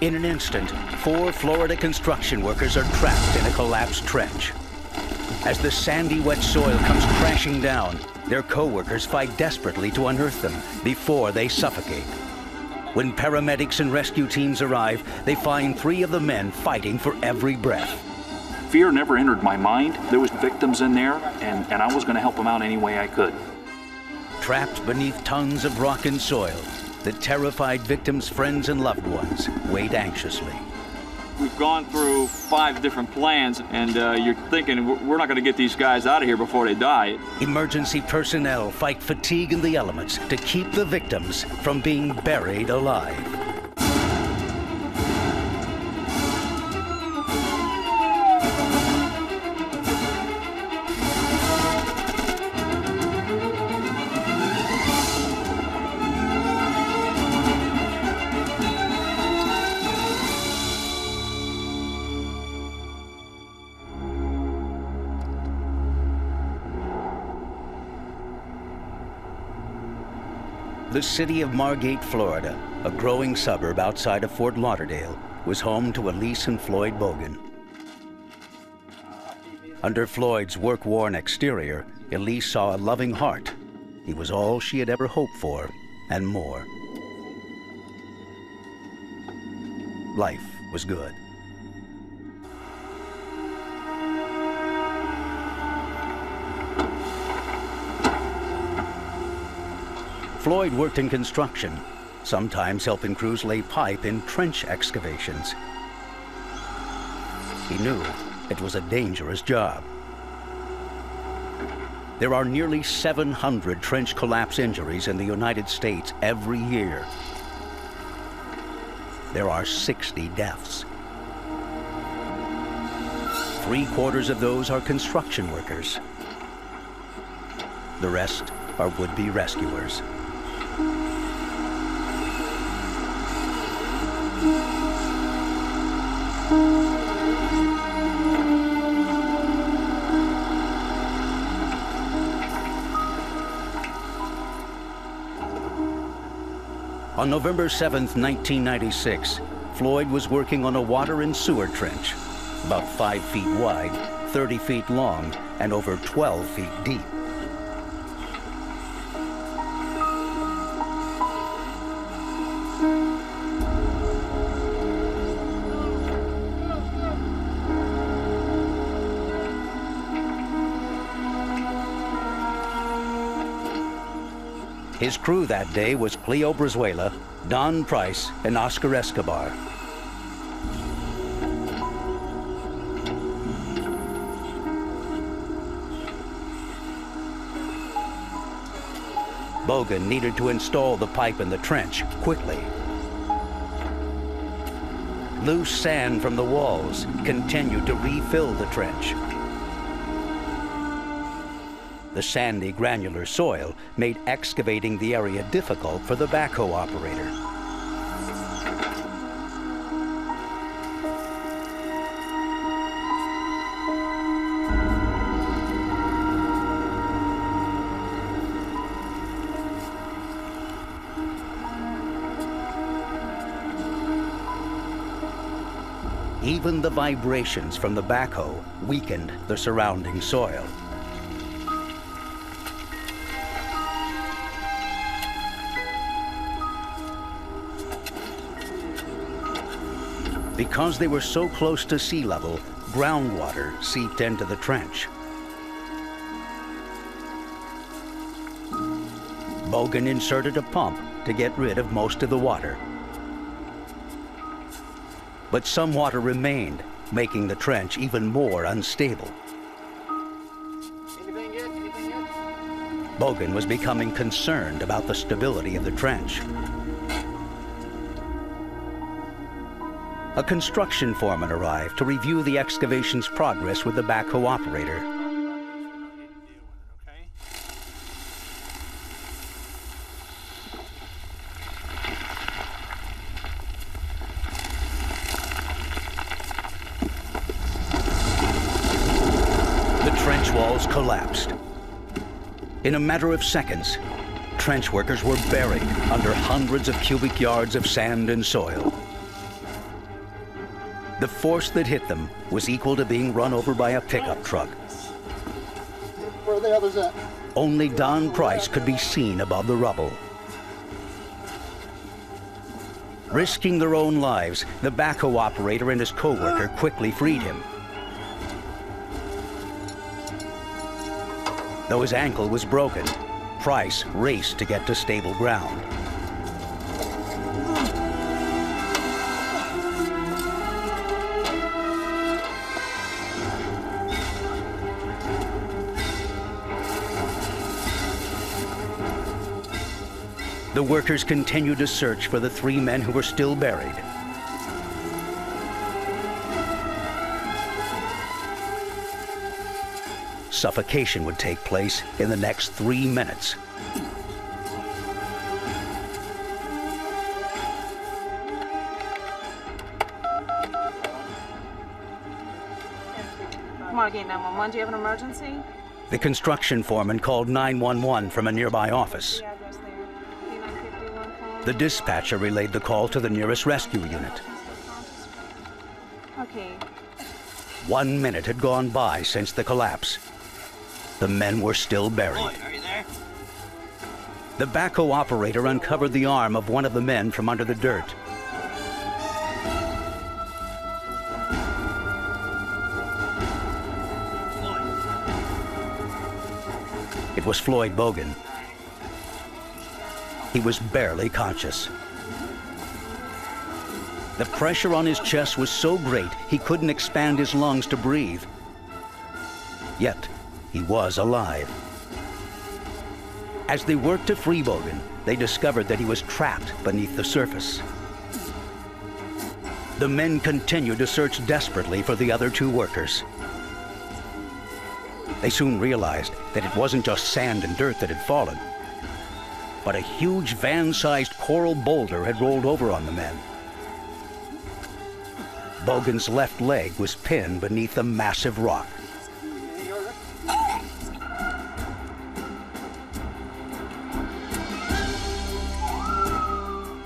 In an instant, 4 Florida construction workers are trapped in a collapsed trench. As the sandy, wet soil comes crashing down, their co-workers fight desperately to unearth them before they suffocate. When paramedics and rescue teams arrive, they find 3 of the men fighting for every breath. Fear never entered my mind. There was victims in there, and I was going to help them out any way I could. Trapped beneath tons of rock and soil, the terrified victims' friends and loved ones wait anxiously. We've gone through 5 different plans, and you're thinking we're not going to get these guys out of here before they die. Emergency personnel fight fatigue in the elements to keep the victims from being buried alive. The city of Margate, Florida, a growing suburb outside of Fort Lauderdale, was home to Elise and Floyd Bogan. Under Floyd's work-worn exterior, Elise saw a loving heart. He was all she had ever hoped for, and more. Life was good. Floyd worked in construction, sometimes helping crews lay pipe in trench excavations. He knew it was a dangerous job. There are nearly 700 trench collapse injuries in the United States every year. There are 60 deaths. 3/4 of those are construction workers. The rest are would-be rescuers. On November 7th, 1996, Floyd was working on a water and sewer trench, about 5 feet wide, 30 feet long, and over 12 feet deep. His crew that day was Cleo Brizuela, Don Price, and Oscar Escobar. Bogan needed to install the pipe in the trench quickly. Loose sand from the walls continued to refill the trench. The sandy, granular soil made excavating the area difficult for the backhoe operator. Even the vibrations from the backhoe weakened the surrounding soil. Because they were so close to sea level, groundwater seeped into the trench. Bogan inserted a pump to get rid of most of the water. But some water remained, making the trench even more unstable. Bogan was becoming concerned about the stability of the trench. A construction foreman arrived to review the excavation's progress with the backhoe operator. The trench walls collapsed. In a matter of seconds, trench workers were buried under hundreds of cubic yards of sand and soil. The force that hit them was equal to being run over by a pickup truck. Where are the others at? Only Don Price could be seen above the rubble. Risking their own lives, the backhoe operator and his co-worker quickly freed him. Though his ankle was broken, Price raced to get to stable ground. The workers continued to search for the 3 men who were still buried. Suffocation would take place in the next 3 minutes. Margot, 911, do you have an emergency? The construction foreman called 911 from a nearby office. The dispatcher relayed the call to the nearest rescue unit. Okay. 1 minute had gone by since the collapse. The men were still buried. Are you there? The backhoe operator uncovered the arm of one of the men from under the dirt. It was Floyd Bogan. He was barely conscious. The pressure on his chest was so great he couldn't expand his lungs to breathe. Yet, he was alive. As they worked to free Bogan, they discovered that he was trapped beneath the surface. The men continued to search desperately for the other 2 workers. They soon realized that it wasn't just sand and dirt that had fallen, but a huge van-sized coral boulder had rolled over on the men. Bogan's left leg was pinned beneath a massive rock.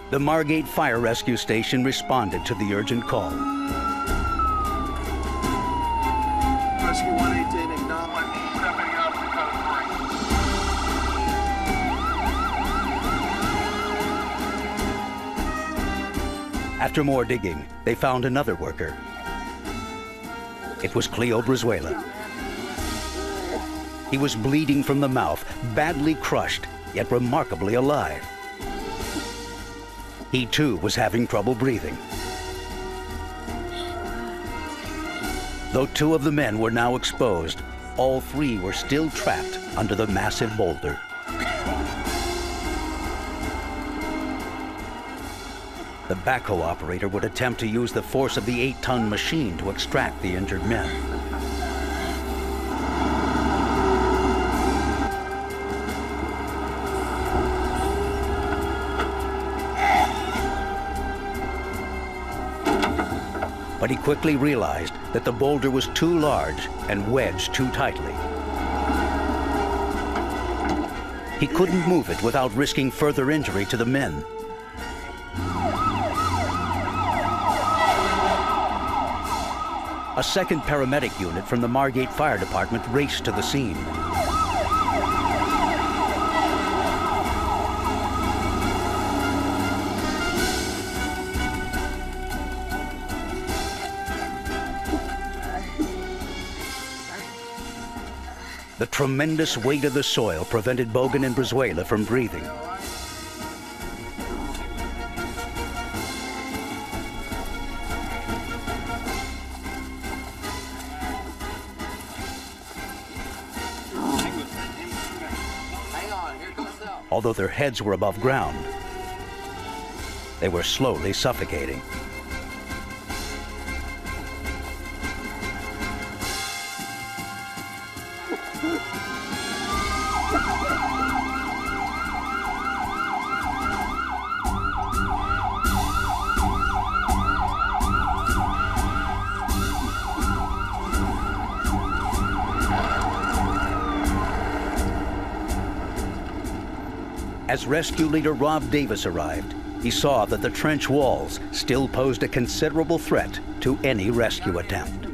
The Margate Fire Rescue Station responded to the urgent call. Rescue 118, acknowledge. Stepping up to code 3. After more digging, they found another worker. It was Cleo Brizuela. He was bleeding from the mouth, badly crushed, yet remarkably alive. He too was having trouble breathing. Though 2 of the men were now exposed, all 3 were still trapped under the massive boulder. The backhoe operator would attempt to use the force of the 8-ton machine to extract the injured men. But he quickly realized that the boulder was too large and wedged too tightly. He couldn't move it without risking further injury to the men. A second paramedic unit from the Margate Fire Department raced to the scene. The tremendous weight of the soil prevented Bogan and Brizuela from breathing. Although their heads were above ground, they were slowly suffocating. As rescue leader Rob Davis arrived, he saw that the trench walls still posed a considerable threat to any rescue attempt.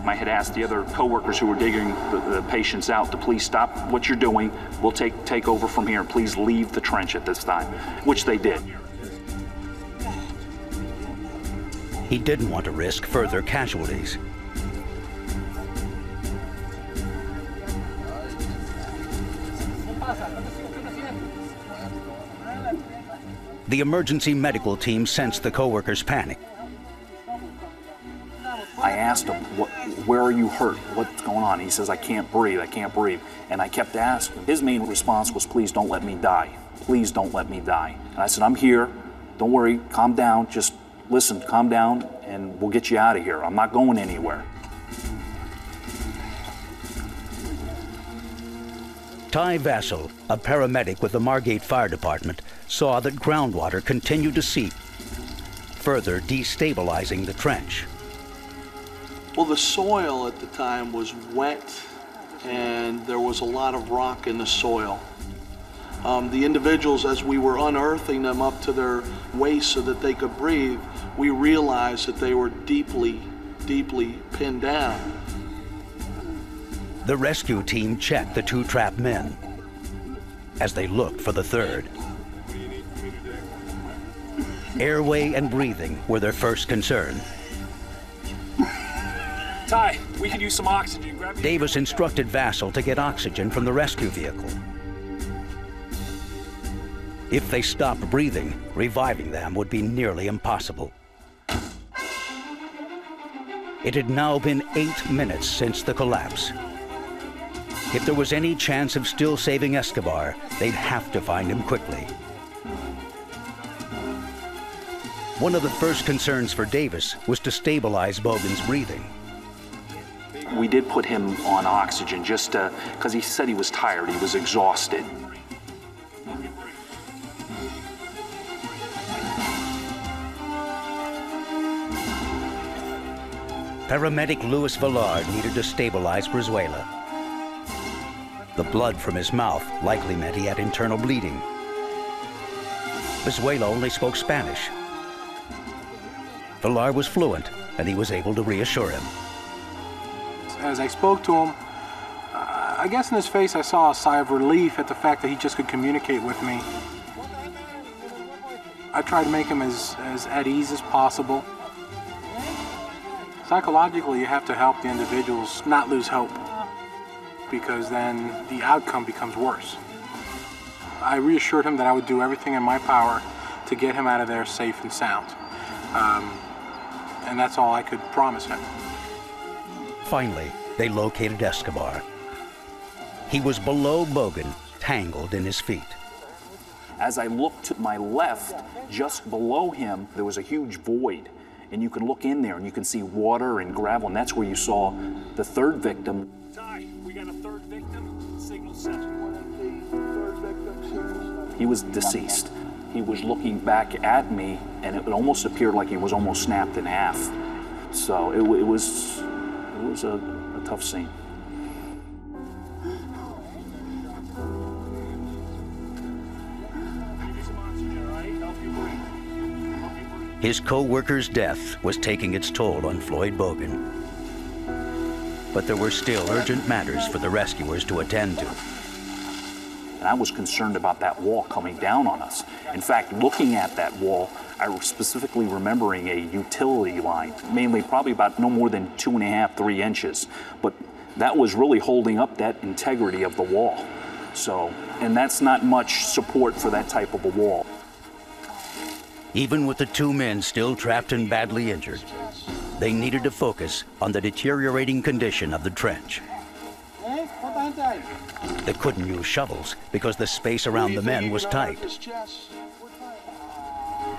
I had asked the other co-workers who were digging the patients out to please stop what you're doing. We'll take over from here, and please leave the trench at this time, which they did. He didn't want to risk further casualties. The emergency medical team sensed the co-workers' panic. I asked him, where are you hurt? What's going on? He says, I can't breathe, I can't breathe. And I kept asking. His main response was, please don't let me die. Please don't let me die. And I said, I'm here. Don't worry, calm down. Just listen, calm down, and we'll get you out of here. I'm not going anywhere. Ty Vassell, a paramedic with the Margate Fire Department, saw that groundwater continued to seep, further destabilizing the trench. Well, the soil at the time was wet, and there was a lot of rock in the soil. The individuals, as we were unearthing them up to their waist so that they could breathe, we realized that they were deeply, deeply pinned down. The rescue team checked the two trapped men as they looked for the third. Airway and breathing were their first concern. Ty, we could use some oxygen. Davis instructed Vassell to get oxygen from the rescue vehicle. If they stopped breathing, reviving them would be nearly impossible. It had now been 8 minutes since the collapse. If there was any chance of still saving Escobar, they'd have to find him quickly. One of the first concerns for Davis was to stabilize Bogan's breathing. We did put him on oxygen just because he said he was tired, he was exhausted. Paramedic Louis Villard needed to stabilize Brizuela. The blood from his mouth likely meant he had internal bleeding. Brizuela only spoke Spanish. Villard was fluent, and he was able to reassure him. As I spoke to him, I guess in his face I saw a sigh of relief at the fact that he just could communicate with me. I tried to make him as at ease as possible. Psychologically, you have to help the individuals not lose hope, because then the outcome becomes worse. I reassured him that I would do everything in my power to get him out of there safe and sound. And that's all I could promise him. Finally, they located Escobar. He was below Bogan, tangled in his feet. As I looked to my left, just below him, there was a huge void. And you can look in there and you can see water and gravel, and that's where you saw the third victim. Ty, we got a third victim. Signal set. He was deceased. He was looking back at me, and it almost appeared like he was almost snapped in half. So it was a tough scene. His co-worker's death was taking its toll on Floyd Bogan. But there were still urgent matters for the rescuers to attend to. And I was concerned about that wall coming down on us. In fact, looking at that wall, I was specifically remembering a utility line, mainly probably about no more than 2.5, 3 inches. But that was really holding up that integrity of the wall. So, and that's not much support for that type of a wall. Even with the 2 men still trapped and badly injured, they needed to focus on the deteriorating condition of the trench. They couldn't use shovels because the space around the men was tight.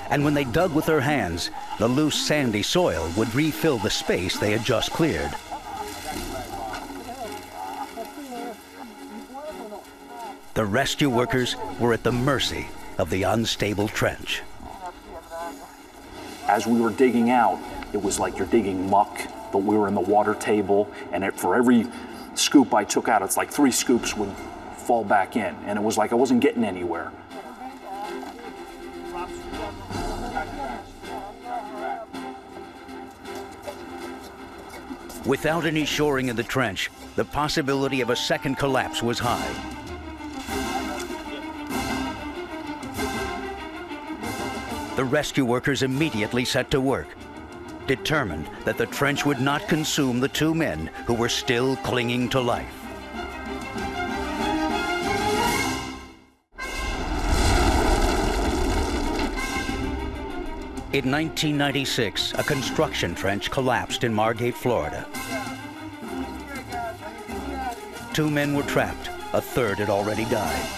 And when they dug with their hands, the loose sandy soil would refill the space they had just cleared. The rescue workers were at the mercy of the unstable trench. As we were digging out, it was like you're digging muck, but we were in the water table, and for every scoop I took out, it's like 3 scoops would fall back in, and it was like I wasn't getting anywhere. Without any shoring in the trench, the possibility of a second collapse was high. The rescue workers immediately set to work, determined that the trench would not consume the two men who were still clinging to life. In 1996, a construction trench collapsed in Margot, Florida. 2 men were trapped. A third had already died.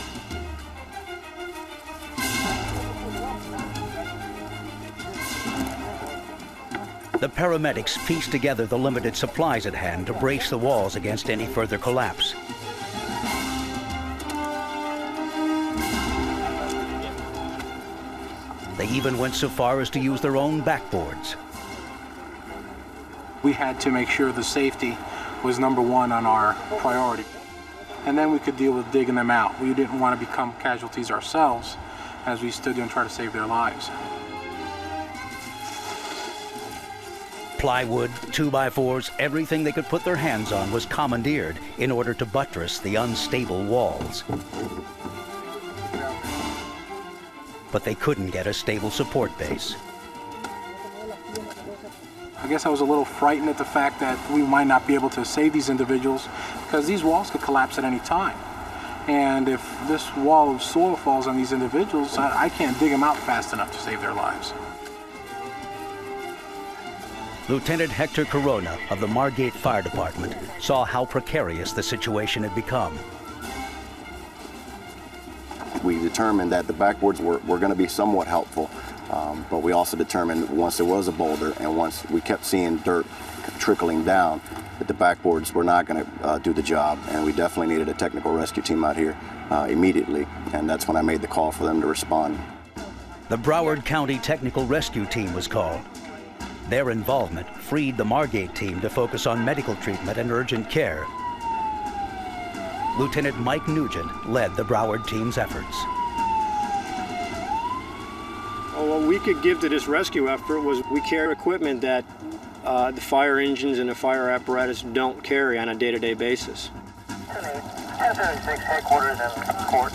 The paramedics pieced together the limited supplies at hand to brace the walls against any further collapse. They even went so far as to use their own backboards. We had to make sure the safety was #1 on our priority. And then we could deal with digging them out. We didn't want to become casualties ourselves as we stood there and tried to save their lives. Plywood, 2x4s, everything they could put their hands on was commandeered in order to buttress the unstable walls. But they couldn't get a stable support base. I guess I was a little frightened at the fact that we might not be able to save these individuals because these walls could collapse at any time. And if this wall of soil falls on these individuals, I can't dig them out fast enough to save their lives. Lieutenant Hector Corona of the Margate Fire Department saw how precarious the situation had become. We determined that the backboards were going to be somewhat helpful, but we also determined once there was a boulder and once we kept seeing dirt trickling down, that the backboards were not going to do the job, and we definitely needed a technical rescue team out here immediately, and that's when I made the call for them to respond. The Broward County Technical Rescue Team was called. Their involvement freed the Margate team to focus on medical treatment and urgent care. Lieutenant Mike Nugent led the Broward team's efforts. Well, what we could give to this rescue effort was we carry equipment that the fire engines and the fire apparatus don't carry on a day-to-day basis. 1036 headquarters and court.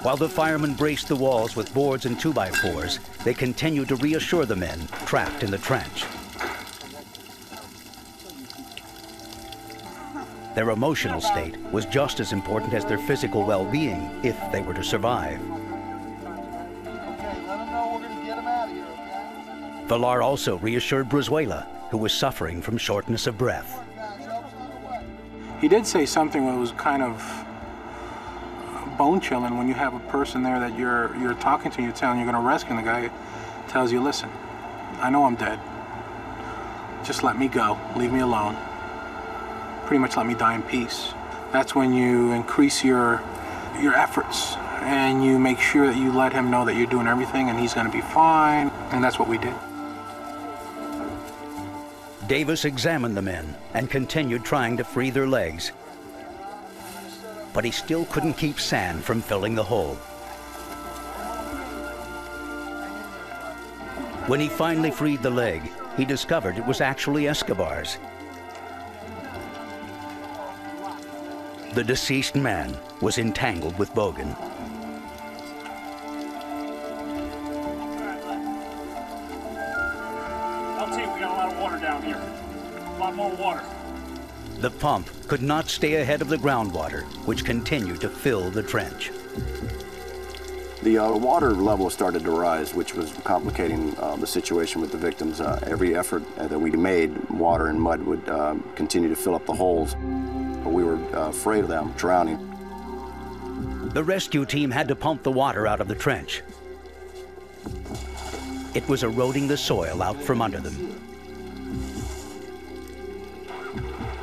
While the firemen braced the walls with boards and 2x4s, they continued to reassure the men trapped in the trench. Their emotional state was just as important as their physical well-being if they were to survive. Villar also reassured Brizuela, who was suffering from shortness of breath. He did say something that was kind of bone-chilling when you have a person there that you're talking to, you're telling you're going to rescue, and the guy tells you, listen, I know I'm dead. Just let me go. Leave me alone. Pretty much let me die in peace. That's when you increase your efforts and you make sure that you let him know that you're doing everything and he's going to be fine, and that's what we did. Davis examined the men and continued trying to free their legs. But he still couldn't keep sand from filling the hole. When he finally freed the leg, he discovered it was actually Escobar's. The deceased man was entangled with Bogan. I'll tell you, we got a lot of water down here. A lot more water. The pump could not stay ahead of the groundwater, which continued to fill the trench. The water level started to rise, which was complicating the situation with the victims. Every effort that we made, water and mud would continue to fill up the holes. But we were afraid of them drowning. The rescue team had to pump the water out of the trench. It was eroding the soil out from under them.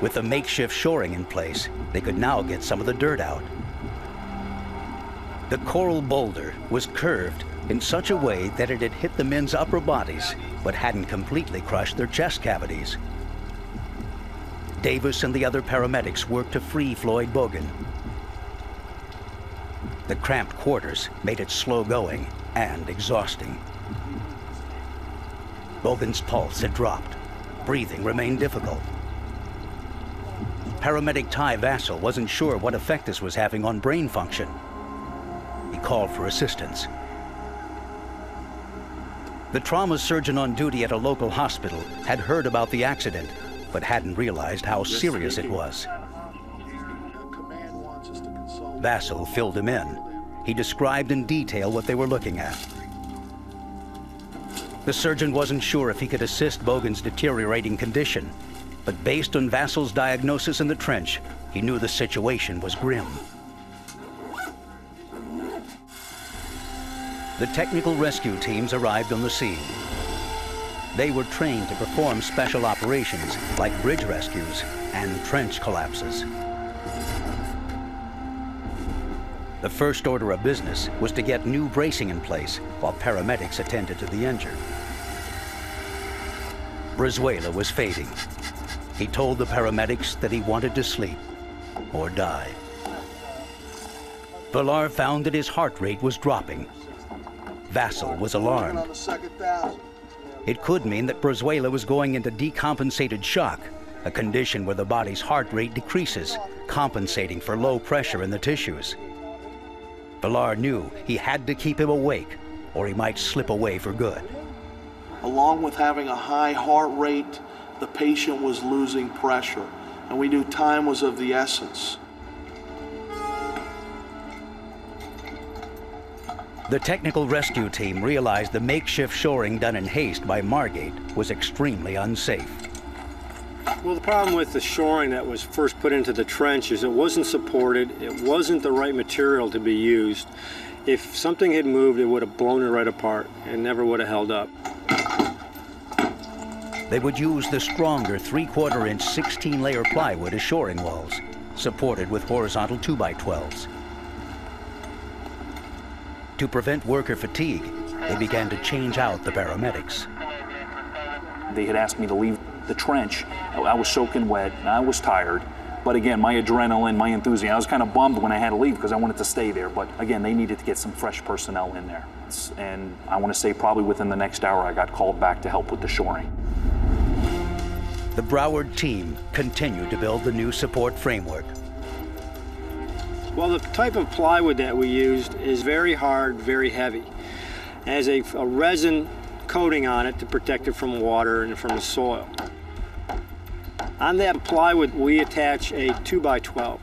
With the makeshift shoring in place, they could now get some of the dirt out. The coral boulder was curved in such a way that it had hit the men's upper bodies, but hadn't completely crushed their chest cavities. Davis and the other paramedics worked to free Floyd Bogan. The cramped quarters made it slow going and exhausting. Bogan's pulse had dropped. Breathing remained difficult. Paramedic Ty Vassell wasn't sure what effect this was having on brain function. He called for assistance. The trauma surgeon on duty at a local hospital had heard about the accident, but hadn't realized how serious it was. Vassell filled him in. He described in detail what they were looking at. The surgeon wasn't sure if he could assist Bogan's deteriorating condition, but based on Vassell's diagnosis in the trench, he knew the situation was grim. The technical rescue teams arrived on the scene. They were trained to perform special operations like bridge rescues and trench collapses. The first order of business was to get new bracing in place while paramedics attended to the injured. Brizuela was fading. He told the paramedics that he wanted to sleep or die. Villar found that his heart rate was dropping. Vassell was alarmed. It could mean that Brizuela was going into decompensated shock, a condition where the body's heart rate decreases, compensating for low pressure in the tissues. Villar knew he had to keep him awake, or he might slip away for good. Along with having a high heart rate, the patient was losing pressure, and we knew time was of the essence. The technical rescue team realized the makeshift shoring done in haste by Margate was extremely unsafe. Well, the problem with the shoring that was first put into the trench is it wasn't supported, it wasn't the right material to be used. If something had moved, it would have blown it right apart and never would have held up. They would use the stronger 3/4 inch 16-layer plywood as shoring walls, supported with horizontal 2x12s. To prevent worker fatigue, they began to change out the paramedics. They had asked me to leave the trench. I was soaking wet, and I was tired. But again, my adrenaline, my enthusiasm, I was kind of bummed when I had to leave because I wanted to stay there. But again, they needed to get some fresh personnel in there. And I want to say probably within the next hour, I got called back to help with the shoring. The Broward team continued to build the new support framework. Well, the type of plywood that we used is very hard, very heavy. It has a resin coating on it to protect it from water and from the soil. On that plywood, we attach a 2x12.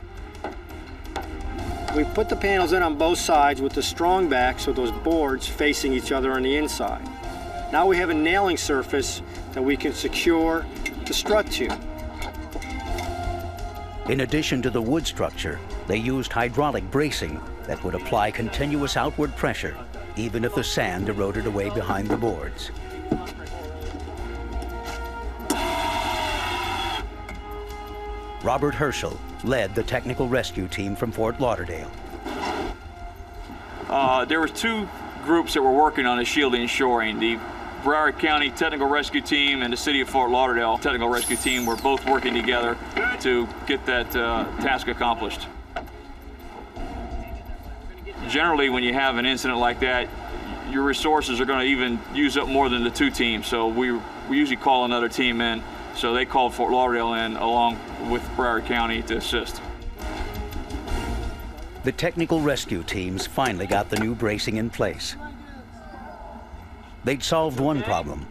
We put the panels in on both sides with the strong backs of those boards facing each other on the inside. Now we have a nailing surface that we can secure the strut to. In addition to the wood structure, they used hydraulic bracing that would apply continuous outward pressure, even if the sand eroded away behind the boards. Robert Herschel led the technical rescue team from Fort Lauderdale. There were two groups that were working on the shielding and shoring. The Broward County Technical Rescue Team and the City of Fort Lauderdale Technical Rescue Team were both working together to get that task accomplished. Generally, when you have an incident like that, your resources are going to even use up more than the two teams, so we usually call another team in. So they called Fort Lauderdale in along with Broward County to assist. The technical rescue teams finally got the new bracing in place. They'd solved one problem.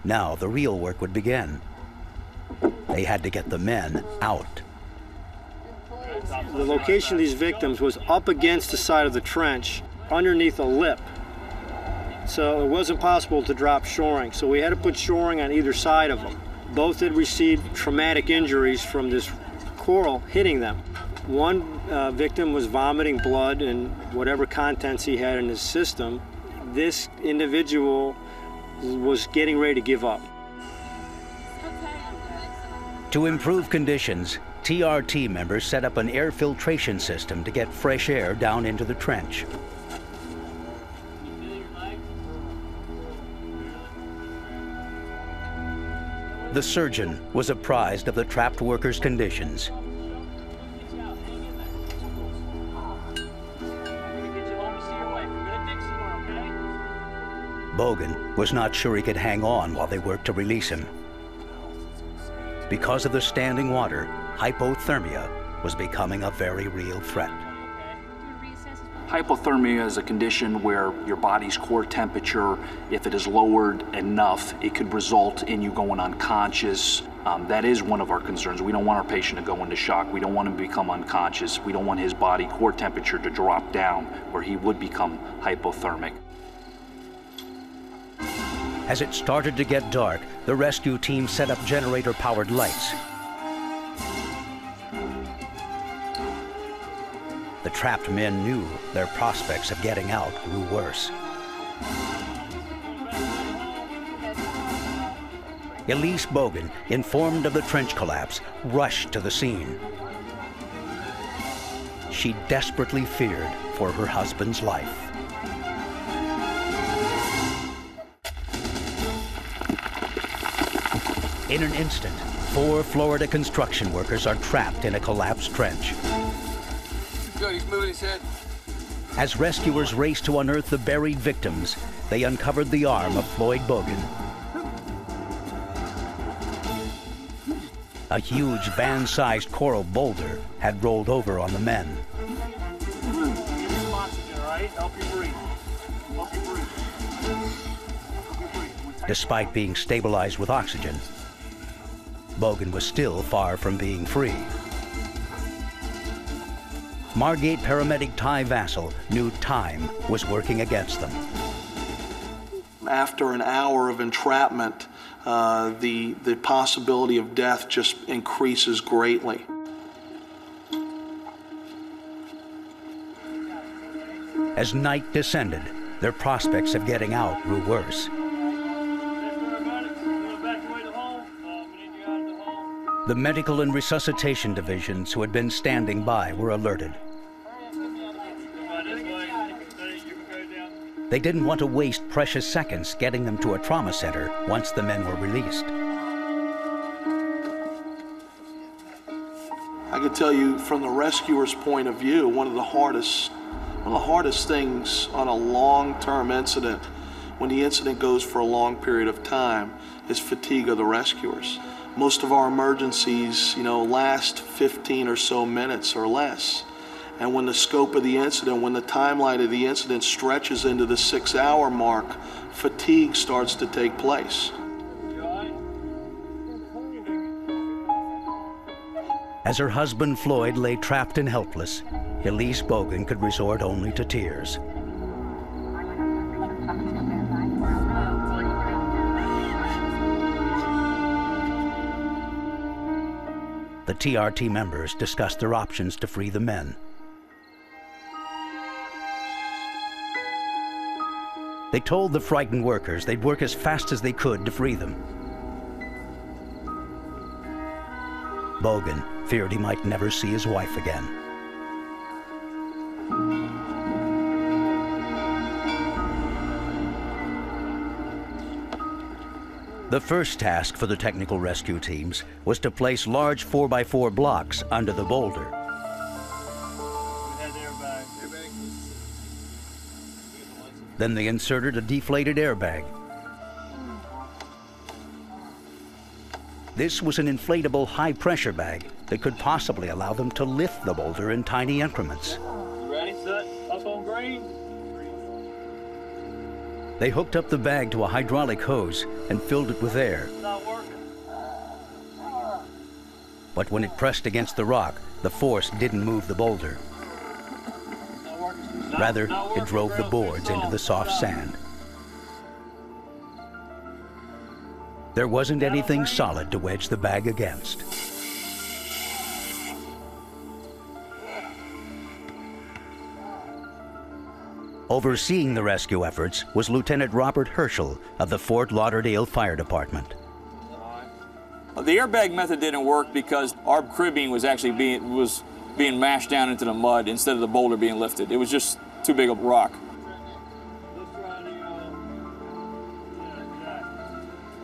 Now the real work would begin. They had to get the men out. The location of these victims was up against the side of the trench, underneath a lip. So it wasn't possible to drop shoring, so we had to put shoring on either side of them. Both had received traumatic injuries from this coral hitting them. One victim was vomiting blood and whatever contents he had in his system. This individual was getting ready to give up. To improve conditions, TRT members set up an air filtration system to get fresh air down into the trench. The surgeon was apprised of the trapped workers' conditions. Bogan was not sure he could hang on while they worked to release him. Because of the standing water, hypothermia was becoming a very real threat. Hypothermia is a condition where your body's core temperature, if it is lowered enough, it could result in you going unconscious. That is one of our concerns. We don't want our patient to go into shock. We don't want him to become unconscious. We don't want his body core temperature to drop down where he would become hypothermic. As it started to get dark, the rescue team set up generator-powered lights. The trapped men knew their prospects of getting out grew worse. Elise Bogan, informed of the trench collapse, rushed to the scene. She desperately feared for her husband's life. In an instant, 4 Florida construction workers are trapped in a collapsed trench. Good, he's moving his head. As rescuers raced to unearth the buried victims, they uncovered the arm of Floyd Bogan. A huge van-sized coral boulder had rolled over on the men. Give me some oxygen, all right? Help you breathe. Help you breathe. Help you breathe. Despite being stabilized with oxygen, Bogan was still far from being free. Margate paramedic Ty Vassell knew time was working against them. After an hour of entrapment, the possibility of death just increases greatly. As night descended, their prospects of getting out grew worse. The medical and resuscitation divisions who had been standing by were alerted. They didn't want to waste precious seconds getting them to a trauma center once the men were released. I can tell you from the rescuer's point of view, one of the hardest things on a long-term incident, when the incident goes for a long period of time, is fatigue of the rescuers. Most of our emergencies, last 15 or so minutes or less. And when the scope of the incident, when the timeline of the incident stretches into the 6-hour mark, fatigue starts to take place. As her husband Floyd lay trapped and helpless, Elise Bogan could resort only to tears. The TRT members discussed their options to free the men. They told the frightened workers they'd work as fast as they could to free them. Bogan feared he might never see his wife again. The first task for the technical rescue teams was to place large 4x4 blocks under the boulder. Then they inserted a deflated airbag. This was an inflatable high-pressure bag that could possibly allow them to lift the boulder in tiny increments. You ready, set, up on green? They hooked up the bag to a hydraulic hose and filled it with air. It's not working. But when it pressed against the rock, the force didn't move the boulder. Rather, it drove the boards into the soft sand. There wasn't anything solid to wedge the bag against. Overseeing the rescue efforts was Lieutenant Robert Herschel of the Fort Lauderdale Fire Department. The airbag method didn't work because our cribbing was actually being mashed down into the mud instead of the boulder being lifted. It was just too big of a rock.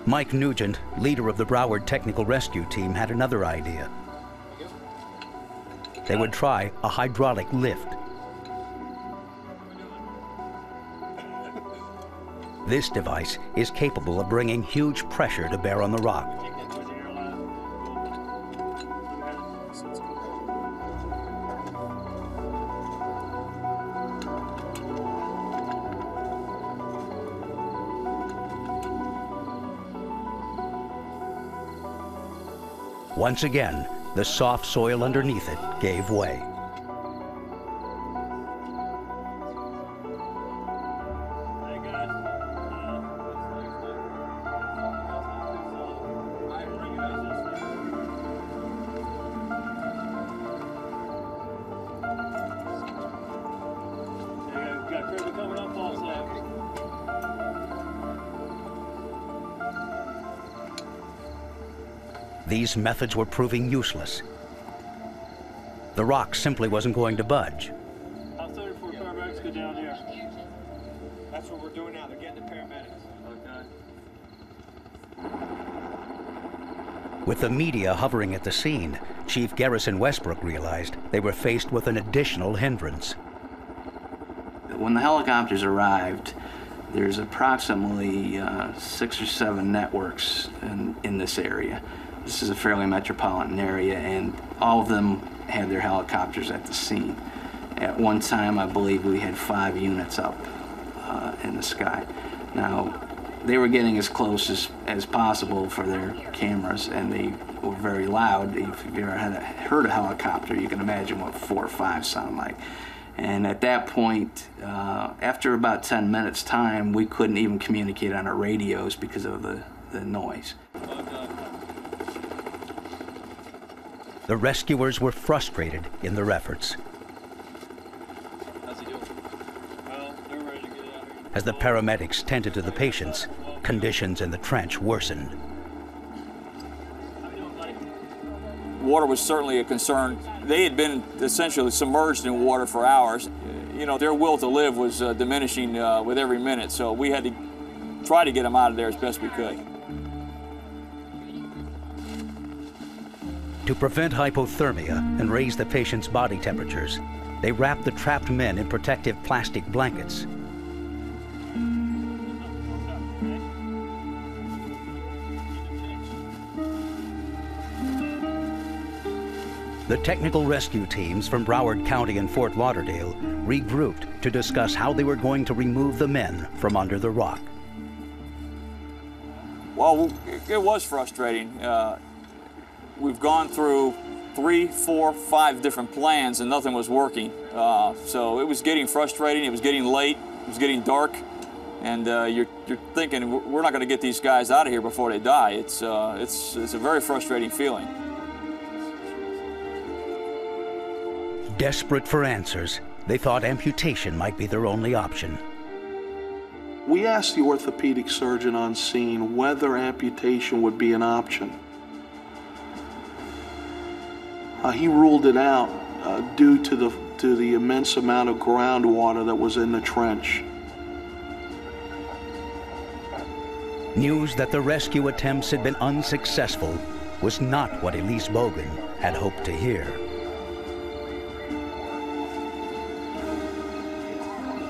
Mike Nugent, leader of the Broward Technical Rescue Team, had another idea. They would try a hydraulic lift. This device is capable of bringing huge pressure to bear on the rock. Once again, the soft soil underneath it gave way. These methods were proving useless. The rock simply wasn't going to budge. How 34 paramedics go down here? That's what we're doing now. They're getting the paramedics. Okay. With the media hovering at the scene, Chief Garrison Westbrook realized they were faced with an additional hindrance. When the helicopters arrived, there's approximately 6 or 7 networks in this area. This is a fairly metropolitan area, and all of them had their helicopters at the scene. At one time, I believe we had 5 units up in the sky. Now, they were getting as close as possible for their cameras, and they were very loud. If you've ever heard a helicopter, you can imagine what 4 or 5 sound like. And at that point, after about 10 minutes' time, we couldn't even communicate on our radios because of the noise. The rescuers were frustrated in their efforts. How's he doing? Well, they're ready to get out of here. As the paramedics tended to the patients, conditions in the trench worsened. Water was certainly a concern. They had been essentially submerged in water for hours. You know, their will to live was diminishing with every minute, so we had to try to get them out of there as best we could. To prevent hypothermia and raise the patient's body temperatures, they wrapped the trapped men in protective plastic blankets. The technical rescue teams from Broward County and Fort Lauderdale regrouped to discuss how they were going to remove the men from under the rock. Well, it was frustrating. We've gone through 3, 4, 5 different plans and nothing was working. So it was getting frustrating, it was getting late, it was getting dark, and you're thinking, we're not going to get these guys out of here before they die. It's a very frustrating feeling. Desperate for answers, they thought amputation might be their only option. We asked the orthopedic surgeon on scene whether amputation would be an option. He ruled it out due to the immense amount of groundwater that was in the trench. News that the rescue attempts had been unsuccessful was not what Elise Bogan had hoped to hear.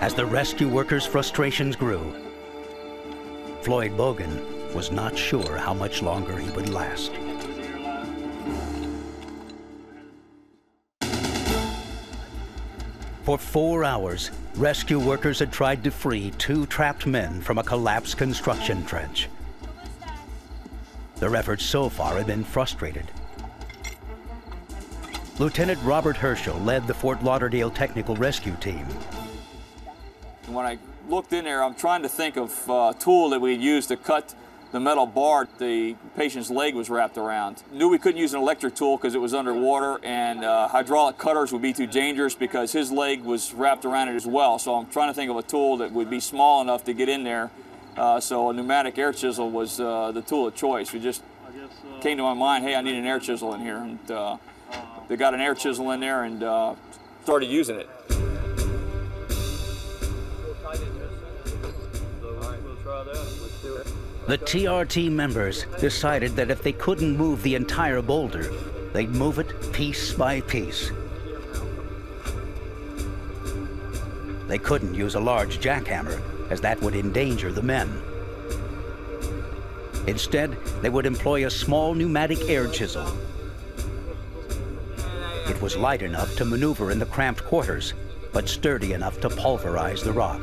As the rescue workers' frustrations grew, Floyd Bogan was not sure how much longer he would last. For 4 hours, rescue workers had tried to free 2 trapped men from a collapsed construction trench. Their efforts so far had been frustrated. Lieutenant Robert Herschel led the Fort Lauderdale Technical Rescue Team. When I looked in there, I'm trying to think of a tool that we'd use to cut the metal bar the patient's leg was wrapped around. Knew we couldn't use an electric tool because it was underwater, and hydraulic cutters would be too dangerous because his leg was wrapped around it as well. So I'm trying to think of a tool that would be small enough to get in there. So a pneumatic air chisel was the tool of choice. We just came to my mind, hey, I need an air chisel in here. And they got an air chisel in there and started using it. The TRT members decided that if they couldn't move the entire boulder, they'd move it piece by piece. They couldn't use a large jackhammer, as that would endanger the men. Instead, they would employ a small pneumatic air chisel. It was light enough to maneuver in the cramped quarters, but sturdy enough to pulverize the rock.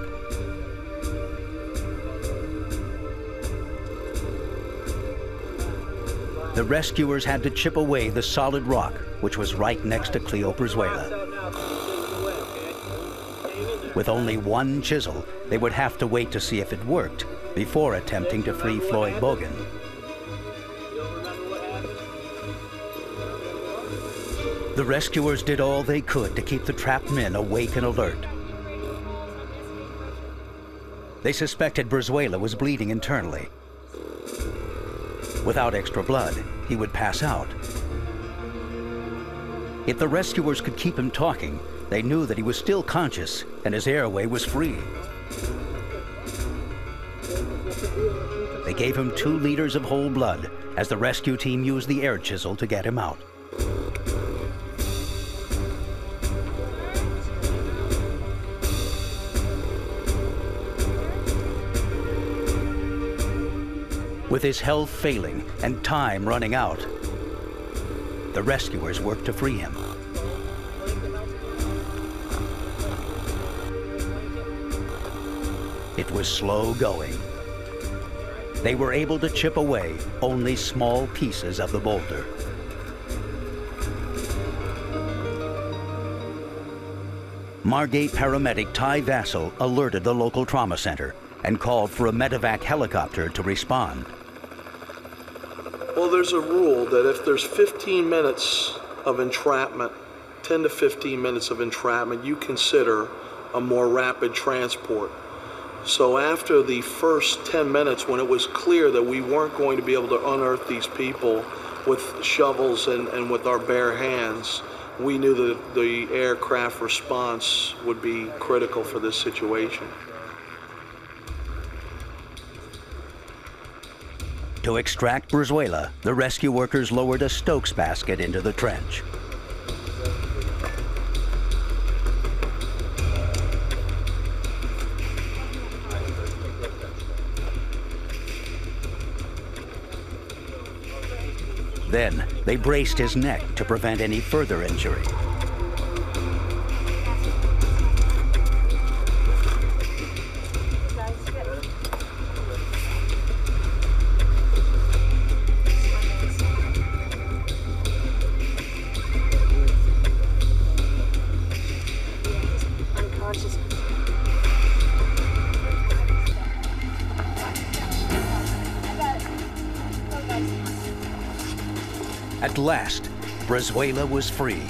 The rescuers had to chip away the solid rock, which was right next to Cleo Brizuela. With only one chisel, they would have to wait to see if it worked before attempting to free Floyd Bogan. The rescuers did all they could to keep the trapped men awake and alert. They suspected Brizuela was bleeding internally. Without extra blood, he would pass out. If the rescuers could keep him talking, they knew that he was still conscious and his airway was free. They gave him 2 liters of whole blood as the rescue team used the air chisel to get him out. With his health failing and time running out, the rescuers worked to free him. It was slow going. They were able to chip away only small pieces of the boulder. Margate paramedic Ty Vassell alerted the local trauma center and called for a medevac helicopter to respond. Well, there's a rule that if there's 15 minutes of entrapment, 10 to 15 minutes of entrapment, you consider a more rapid transport. So after the first 10 minutes, when it was clear that we weren't going to be able to unearth these people with shovels and with our bare hands, we knew that the aircraft response would be critical for this situation. To extract Brizuela, the rescue workers lowered a Stokes basket into the trench. Then, they braced his neck to prevent any further injury. At last, Brizuela was free.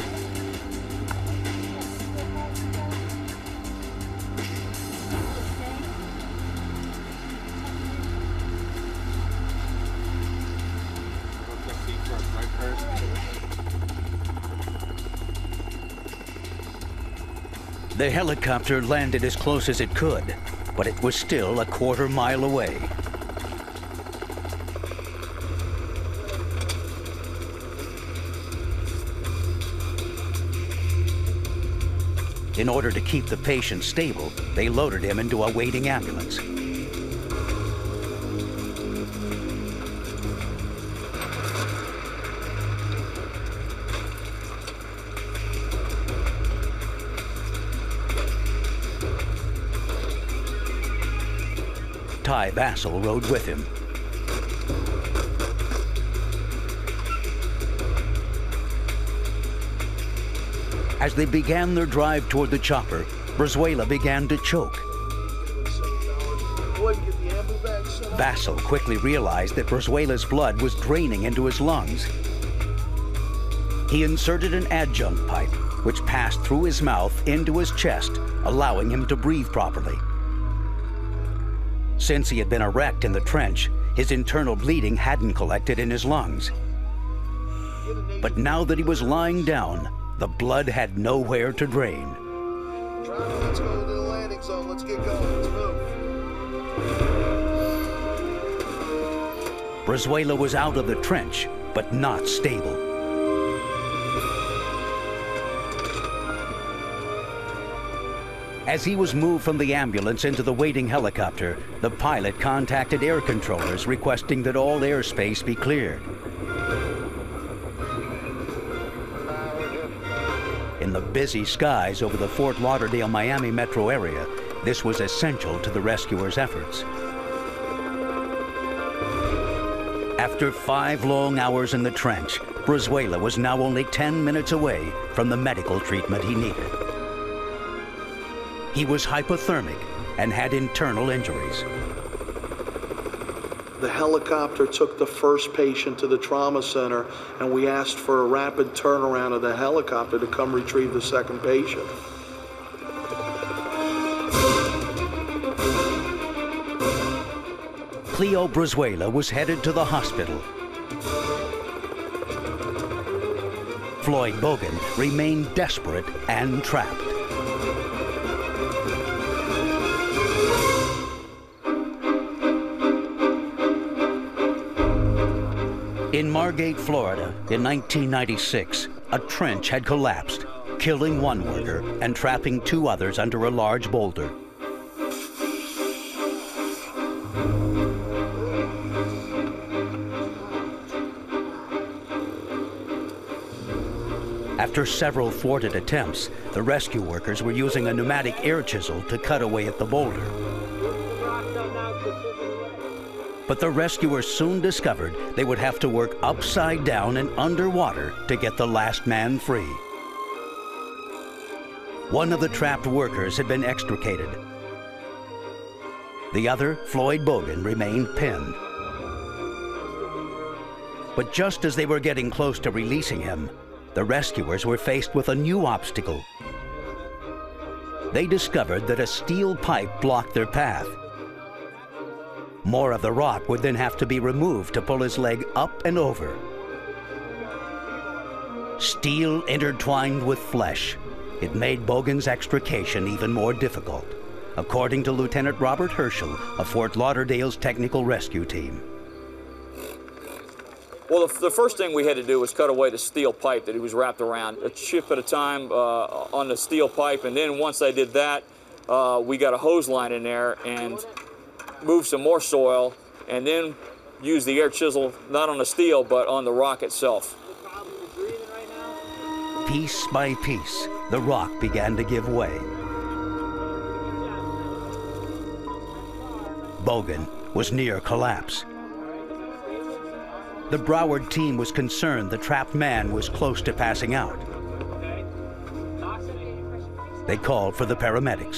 The helicopter landed as close as it could, but it was still a quarter-mile away. In order to keep the patient stable, they loaded him into a waiting ambulance. Ty Vassell rode with him. As they began their drive toward the chopper, Brizuela began to choke. Vassell quickly realized that Brizuela's blood was draining into his lungs. He inserted an adjunct pipe, which passed through his mouth into his chest, allowing him to breathe properly. Since he had been erect in the trench, his internal bleeding hadn't collected in his lungs. But now that he was lying down, the blood had nowhere to drain. Let's go to the landing zone. Let's get going. Let's move. Brizuela was out of the trench, but not stable. As he was moved from the ambulance into the waiting helicopter, the pilot contacted air controllers requesting that all airspace be cleared. In the busy skies over the Fort Lauderdale-Miami metro area, this was essential to the rescuers' efforts. After 5 long hours in the trench, Brizuela was now only 10 minutes away from the medical treatment he needed. He was hypothermic and had internal injuries. The helicopter took the first patient to the trauma center, and we asked for a rapid turnaround of the helicopter to come retrieve the second patient. Cleo Brizuela was headed to the hospital. Floyd Bogan remained desperate and trapped. In Margate, Florida, in 1996, a trench had collapsed, killing one worker and trapping 2 others under a large boulder. After several thwarted attempts, the rescue workers were using a pneumatic air chisel to cut away at the boulder. But the rescuers soon discovered they would have to work upside down and underwater to get the last man free. One of the trapped workers had been extricated. The other, Floyd Bogan, remained pinned. But just as they were getting close to releasing him, the rescuers were faced with a new obstacle. They discovered that a steel pipe blocked their path. More of the rock would then have to be removed to pull his leg up and over. Steel intertwined with flesh. It made Bogan's extrication even more difficult, according to Lieutenant Robert Herschel of Fort Lauderdale's technical rescue team. Well, the first thing we had to do was cut away the steel pipe that he was wrapped around, a chip at a time on the steel pipe, and then once I did that, we got a hose line in there and moved some more soil, and then used the air chisel not on the steel but on the rock itself. Piece by piece, the rock began to give way. Bogan was near collapse. The Broward team was concerned the trapped man was close to passing out. They called for the paramedics.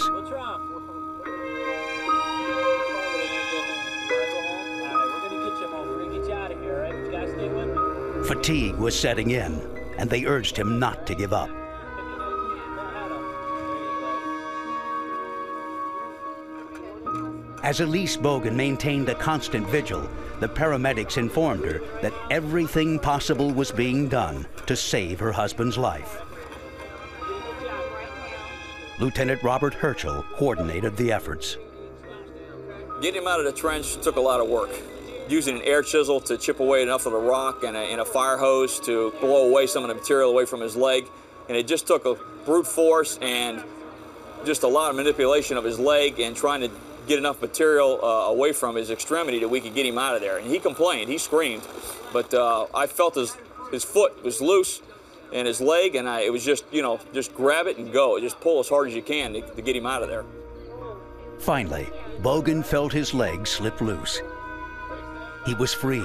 Fatigue was setting in, and they urged him not to give up. As Elise Bogan maintained a constant vigil, the paramedics informed her that everything possible was being done to save her husband's life. Lieutenant Robert Herschel coordinated the efforts. Getting him out of the trench took a lot of work. Using an air chisel to chip away enough of the rock and a fire hose to blow away some of the material away from his leg. And it just took a brute force and just a lot of manipulation of his leg and trying to get enough material away from his extremity that we could get him out of there. And he complained, he screamed, but I felt his foot was loose and his leg, and it was just, you know, just grab it and go. Just pull as hard as you can to get him out of there. Finally, Bogan felt his leg slip loose. He was free.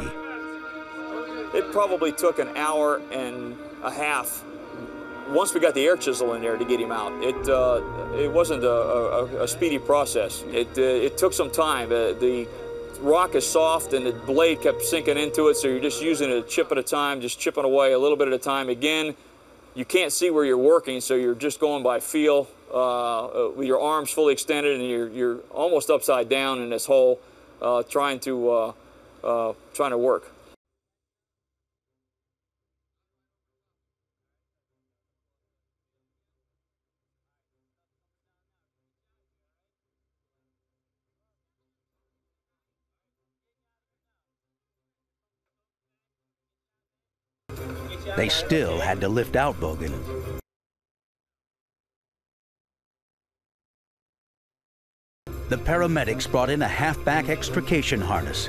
It probably took an hour and a half once we got the air chisel in there to get him out. It wasn't a speedy process. It took some time. The rock is soft and the blade kept sinking into it, so you're just using it a chip at a time, just chipping away a little bit at a time. Again, you can't see where you're working, so you're just going by feel with your arms fully extended, and you're almost upside down in this hole trying to work. They still had to lift out Bogan. The paramedics brought in a half-back extrication harness.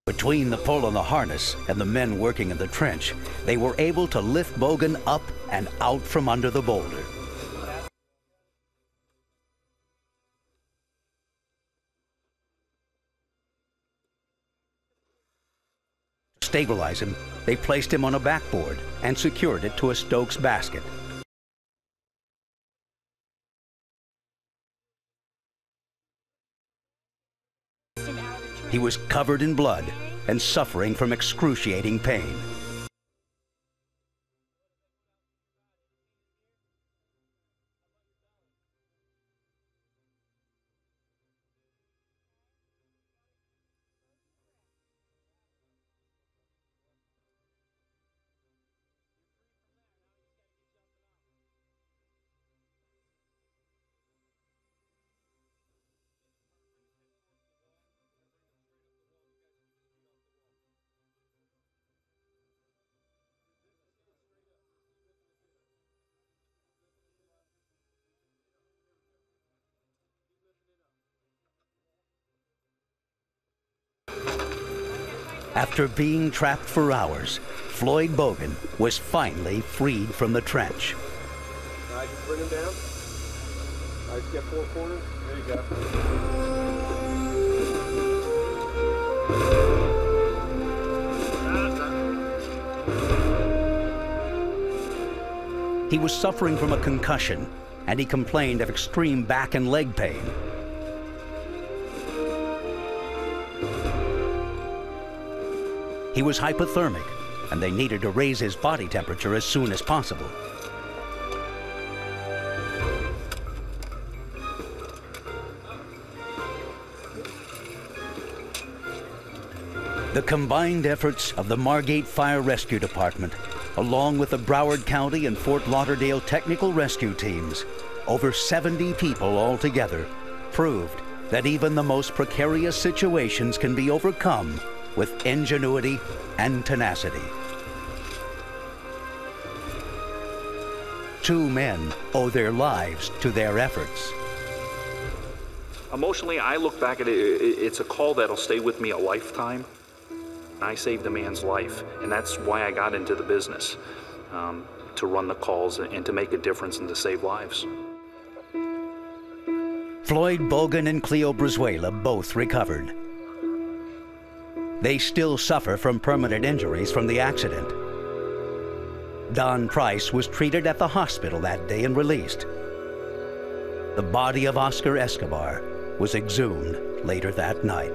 Between the pull on the harness and the men working in the trench, they were able to lift Bogan up and out from under the boulder. To stabilize him, they placed him on a backboard and secured it to a Stokes basket. He was covered in blood and suffering from excruciating pain. After being trapped for hours, Floyd Bogan was finally freed from the trench. All right, just bring him down. All right, get 4 corners. There you go. He was suffering from a concussion, and he complained of extreme back and leg pain. He was hypothermic, and they needed to raise his body temperature as soon as possible. The combined efforts of the Margate Fire Rescue Department, along with the Broward County and Fort Lauderdale Technical Rescue Teams, over 70 people altogether, proved that even the most precarious situations can be overcome with ingenuity and tenacity. 2 men owe their lives to their efforts. Emotionally, I look back at it, it's a call that'll stay with me a lifetime. I saved a man's life, and that's why I got into the business, to run the calls and to make a difference and to save lives. Floyd Bogan and Cleo Brizuela both recovered. They still suffer from permanent injuries from the accident. Don Price was treated at the hospital that day and released. The body of Oscar Escobar was exhumed later that night.